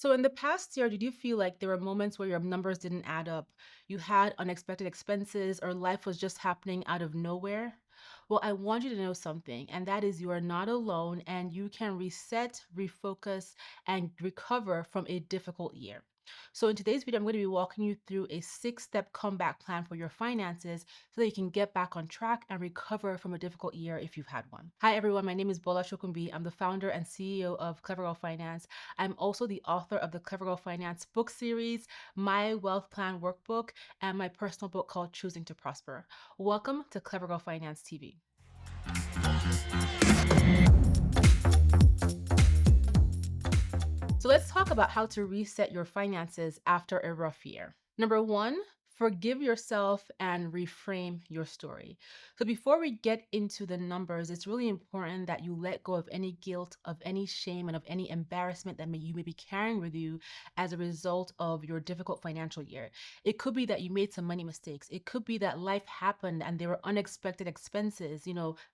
So, in the past year, did you feel like there were moments where your numbers didn't add up? You had unexpected expenses, or life was just happening out of nowhere? Well, I want you to know something, and that is you are not alone and you can reset, refocus, and recover from a difficult year. So, in today's video, I'm going to be walking you through a 6 step comeback plan for your finances so that you can get back on track and recover from a difficult year if you've had one. Hi, everyone. My name is Bola Sokunbi. I'm the founder and CEO of Clever Girl Finance. I'm also the author of the Clever Girl Finance book series, my wealth plan workbook, and my personal book called Choosing to Prosper. Welcome to Clever Girl Finance TV. So let's talk about how to reset your finances after a rough year. Number one, forgive yourself and reframe your story. So before we get into the numbers, it's really important that you let go of any guilt, of any shame, and of any embarrassment that you may be carrying with you as a result of your difficult financial year. It could be that you made some money mistakes. It could be that life happened and there were unexpected expenses.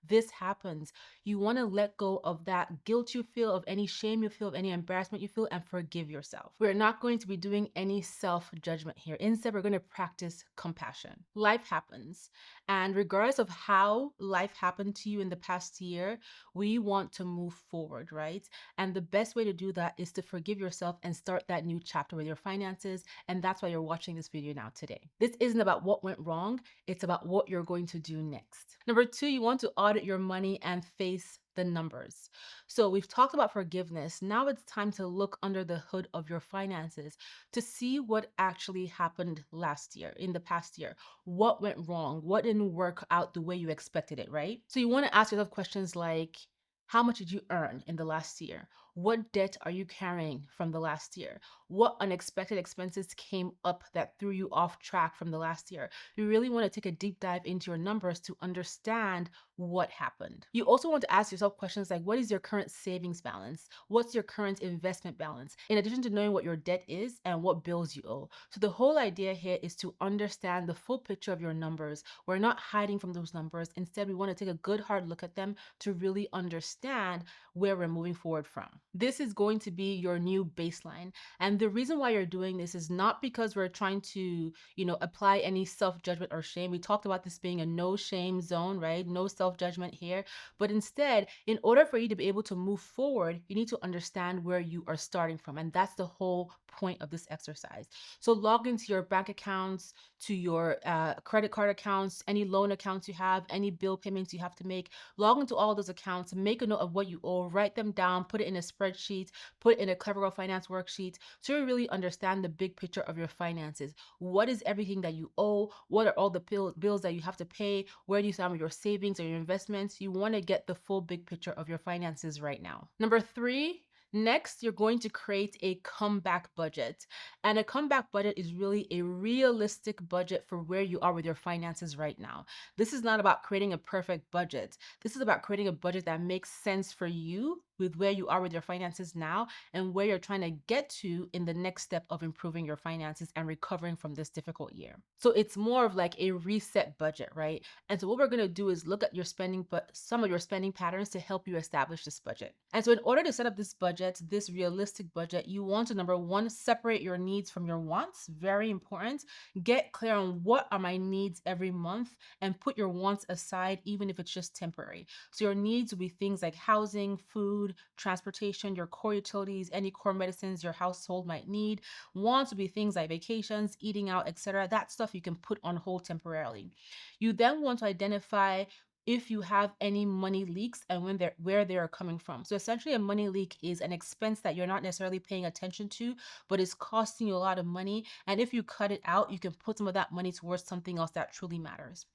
This happens. You want to let go of that guilt you feel, of any shame you feel, of any embarrassment you feel, and forgive yourself. We're not going to be doing any self judgment here. Instead, we're going to practice compassion. Life happens. And regardless of how life happened to you in the past year, we want to move forward, right? And the best way to do that is to forgive yourself and start that new chapter with your finances. And that's why you're watching this video now today. This isn't about what went wrong, it's about what you're going to do next. Number two, you want to audit your money and face the numbers. So we've talked about forgiveness. Now it's time to look under the hood of your finances to see what actually happened last year, in the past year. What went wrong? What didn't work out the way you expected it, right? So you want to ask yourself questions like, how much did you earn in the last year? What debt are you carrying from the last year? What unexpected expenses came up that threw you off track from the last year? You really want to take a deep dive into your numbers to understand what happened. You also want to ask yourself questions like, what is your current savings balance? What's your current investment balance? In addition to knowing what your debt is and what bills you owe. So the whole idea here is to understand the full picture of your numbers. We're not hiding from those numbers. Instead, we want to take a good hard look at them to really understand where we're moving forward from. This is going to be your new baseline. And the reason why you're doing this is not because we're trying to, apply any self-judgment or shame. We talked about this being a no shame zone, right? No self-judgment here. But instead, in order for you to be able to move forward, you need to understand where you are starting from. And that's the whole point of this exercise. So log into your bank accounts, to your credit card accounts, any loan accounts you have, any bill payments you have to make. Log into all of those accounts, make a note of what you owe, write them down, put it in a spreadsheet, put it in a Clever Girl Finance worksheet so you really understand the big picture of your finances. What is everything that you owe? What are all the bills that you have to pay? Where do you stand with your savings or your investments? You want to get the full big picture of your finances right now. Number three, next, you're going to create a comeback budget. And a comeback budget is really a realistic budget for where you are with your finances right now. This is not about creating a perfect budget. This is about creating a budget that makes sense for you with where you are with your finances now and where you're trying to get to in the next step of improving your finances and recovering from this difficult year. So it's more of like a reset budget, right? And so what we're going to do is look at your spending, but some of your spending patterns to help you establish this budget. And so in order to set up this budget, this realistic budget, you want to, number one, separate your needs from your wants. Very important. Get clear on what are my needs every month and put your wants aside, even if it's just temporary. So your needs will be things like housing, food, transportation, your core utilities, any core medicines your household might need. Wants will be things like vacations, eating out, etc. That stuff you can put on hold temporarily. You then want to identify if you have any money leaks and where they are coming from. So essentially a money leak is an expense that you're not necessarily paying attention to, but is costing you a lot of money. And if you cut it out, you can put some of that money towards something else that truly matters.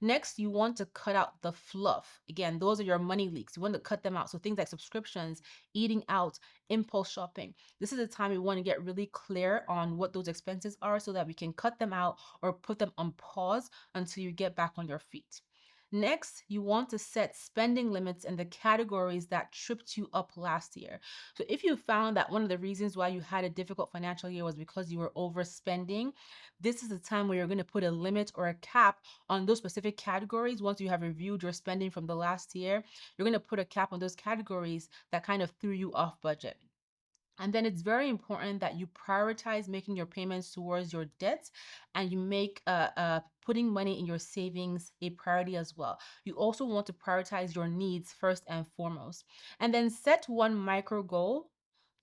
Next, you want to cut out the fluff. Again, those are your money leaks. You want to cut them out. So things like subscriptions, eating out, impulse shopping. This is the time we want to get really clear on what those expenses are so that we can cut them out or put them on pause until you get back on your feet. Next, you want to set spending limits in the categories that tripped you up last year. So if you found that one of the reasons why you had a difficult financial year was because you were overspending, this is the time where you're going to put a limit or a cap on those specific categories. Once you have reviewed your spending from the last year, you're going to put a cap on those categories that kind of threw you off budget. And then it's very important that you prioritize making your payments towards your debts, and you make putting money in your savings a priority as well. You also want to prioritize your needs first and foremost. And then set one micro goal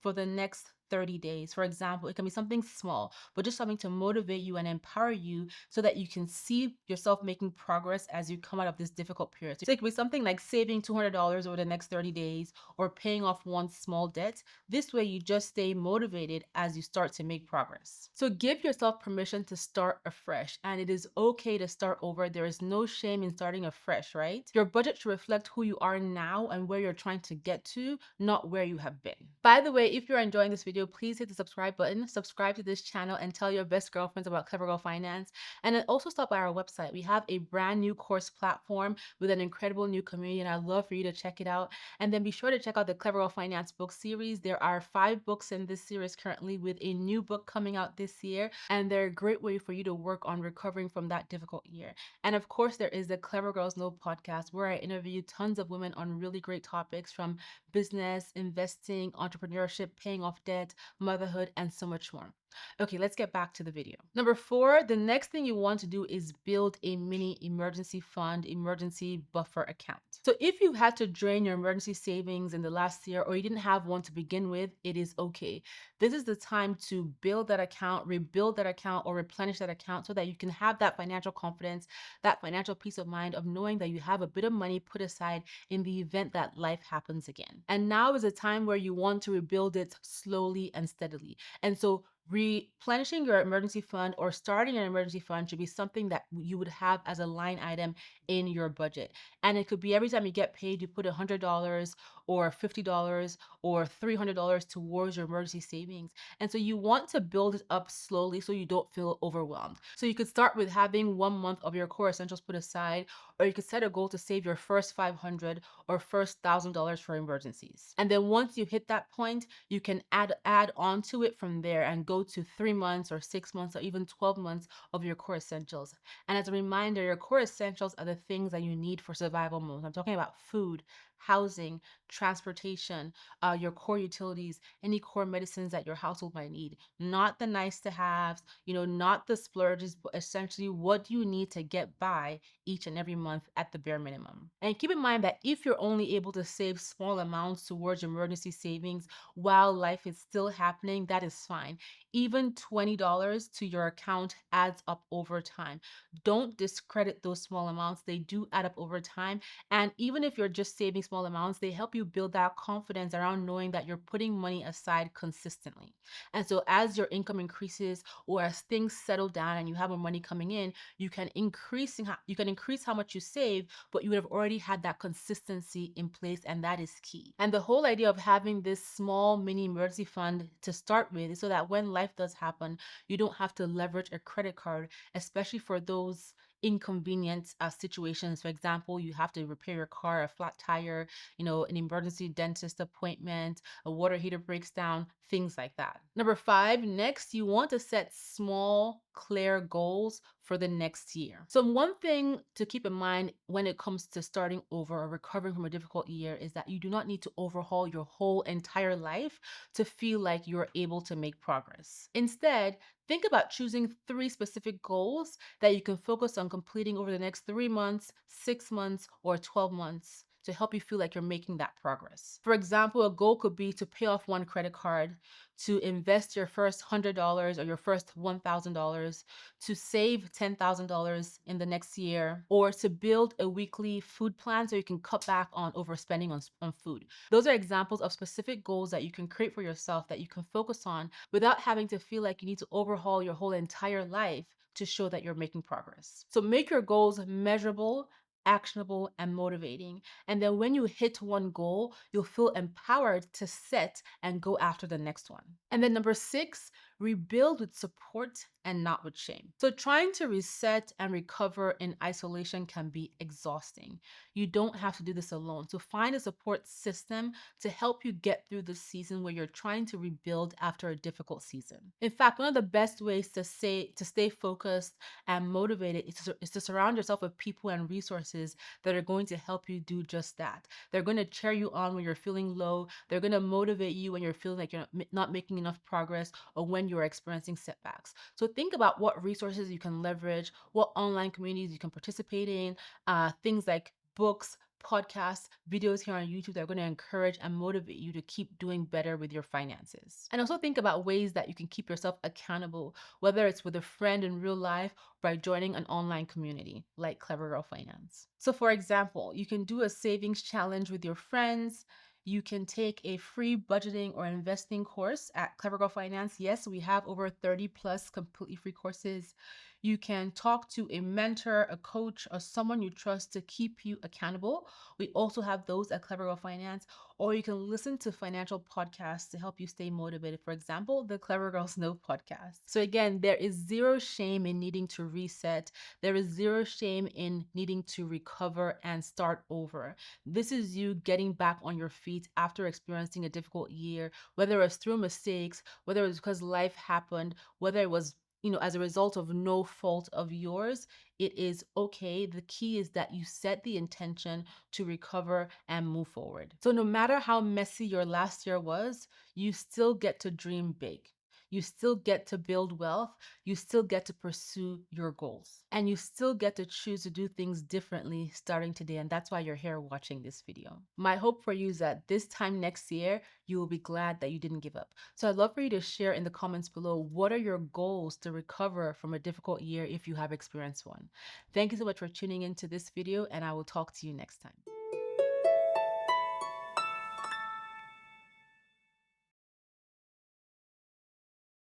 for the next 30 days. For example, it can be something small, but just something to motivate you and empower you so that you can see yourself making progress as you come out of this difficult period. So it could be something like saving $200 over the next 30 days or paying off one small debt. This way, you just stay motivated as you start to make progress. So give yourself permission to start afresh, and it is okay to start over. There is no shame in starting afresh, right? Your budget should reflect who you are now and where you're trying to get to, not where you have been. By the way, if you're enjoying this video, please hit the subscribe button, subscribe to this channel, and tell your best girlfriends about Clever Girl Finance. And then also stop by our website. We have a brand new course platform with an incredible new community, and I'd love for you to check it out. And then be sure to check out the Clever Girl Finance book series. There are 5 books in this series currently, with a new book coming out this year, and they're a great way for you to work on recovering from that difficult year. And of course, there is the Clever Girls Know podcast, where I interview tons of women on really great topics, from business, investing, entrepreneurship, paying off debt, motherhood, and so much more. Okay, let's get back to the video. Number 4, the next thing you want to do is build a mini emergency fund, emergency buffer account. So if you had to drain your emergency savings in the last year, or you didn't have one to begin with, it is okay. This is the time to build that account, rebuild that account, or replenish that account so that you can have that financial confidence, that financial peace of mind of knowing that you have a bit of money put aside in the event that life happens again. And now is a time where you want to rebuild it slowly and steadily. And so replenishing your emergency fund or starting an emergency fund should be something that you would have as a line item in your budget. And it could be every time you get paid, you put $100 or $50 or $300 towards your emergency savings. And so you want to build it up slowly so you don't feel overwhelmed. So you could start with having 1 month of your core essentials put aside, or you could set a goal to save your first $500 or first $1,000 for emergencies. And then once you hit that point, you can add on to it from there and go to 3 months or 6 months or even 12 months of your core essentials. And as a reminder, your core essentials are the things that you need for survival mode. I'm talking about food, housing, transportation, your core utilities, any core medicines that your household might need. Not the nice to haves, not the splurges, but essentially what you need to get by each and every month at the bare minimum. And keep in mind that if you're only able to save small amounts towards emergency savings while life is still happening, that is fine. Even $20 to your account adds up over time. Don't discredit those small amounts. They do add up over time. And even if you're just saving small amounts, they help you build that confidence around knowing that you're putting money aside consistently. And so as your income increases, or as things settle down and you have more money coming in, you can increase how much you save, but you would have already had that consistency in place, and that is key. And the whole idea of having this small mini emergency fund to start with is so that when life does happen, you don't have to leverage a credit card, especially for those inconvenient situations. For example, you have to repair your car, a flat tire, an emergency dentist appointment, a water heater breaks down, things like that. Number 5, next, you want to set small, clear goals for the next year. So one thing to keep in mind when it comes to starting over or recovering from a difficult year is that you do not need to overhaul your whole entire life to feel like you're able to make progress. Instead, think about choosing 3 specific goals that you can focus on completing over the next 3 months, 6 months, or 12 months to help you feel like you're making that progress. For example, a goal could be to pay off one credit card, to invest your first $100 or your first $1,000, to save $10,000 in the next year, or to build a weekly food plan so you can cut back on overspending on food. Those are examples of specific goals that you can create for yourself that you can focus on without having to feel like you need to overhaul your whole entire life to show that you're making progress. So make your goals measurable, actionable, and motivating. And then when you hit one goal, you'll feel empowered to set and go after the next one. And then number 6, Rebuild with support and not with shame. So, trying to reset and recover in isolation can be exhausting. You don't have to do this alone. So, find a support system to help you get through the season where you're trying to rebuild after a difficult season. In fact, one of the best ways to stay focused and motivated is to surround yourself with people and resources that are going to help you do just that. They're going to cheer you on when you're feeling low. They're going to motivate you when you're feeling like you're not making enough progress or when you're experiencing setbacks. So think about what resources you can leverage, what online communities you can participate in, things like books, podcasts, videos here on YouTube that are going to encourage and motivate you to keep doing better with your finances. And also think about ways that you can keep yourself accountable, whether it's with a friend in real life or by joining an online community like Clever Girl Finance. So, for example, you can do a savings challenge with your friends. You can take a free budgeting or investing course at Clever Girl Finance. Yes, we have over 30 plus completely free courses. You can talk to a mentor, a coach, or someone you trust to keep you accountable. We also have those at Clever Girl Finance. Or you can listen to financial podcasts to help you stay motivated. For example, the Clever Girls Know podcast. So again, there is zero shame in needing to reset. There is zero shame in needing to recover and start over. This is you getting back on your feet after experiencing a difficult year, whether it's through mistakes, whether it's because life happened, whether it was as a result of no fault of yours. It is okay. The key is that you set the intention to recover and move forward. So, no matter how messy your last year was, you still get to dream big. You still get to build wealth. You still get to pursue your goals. And you still get to choose to do things differently starting today. And that's why you're here watching this video. My hope for you is that this time next year, you will be glad that you didn't give up. So I'd love for you to share in the comments below, what are your goals to recover from a difficult year if you have experienced one? Thank you so much for tuning into this video, and I will talk to you next time.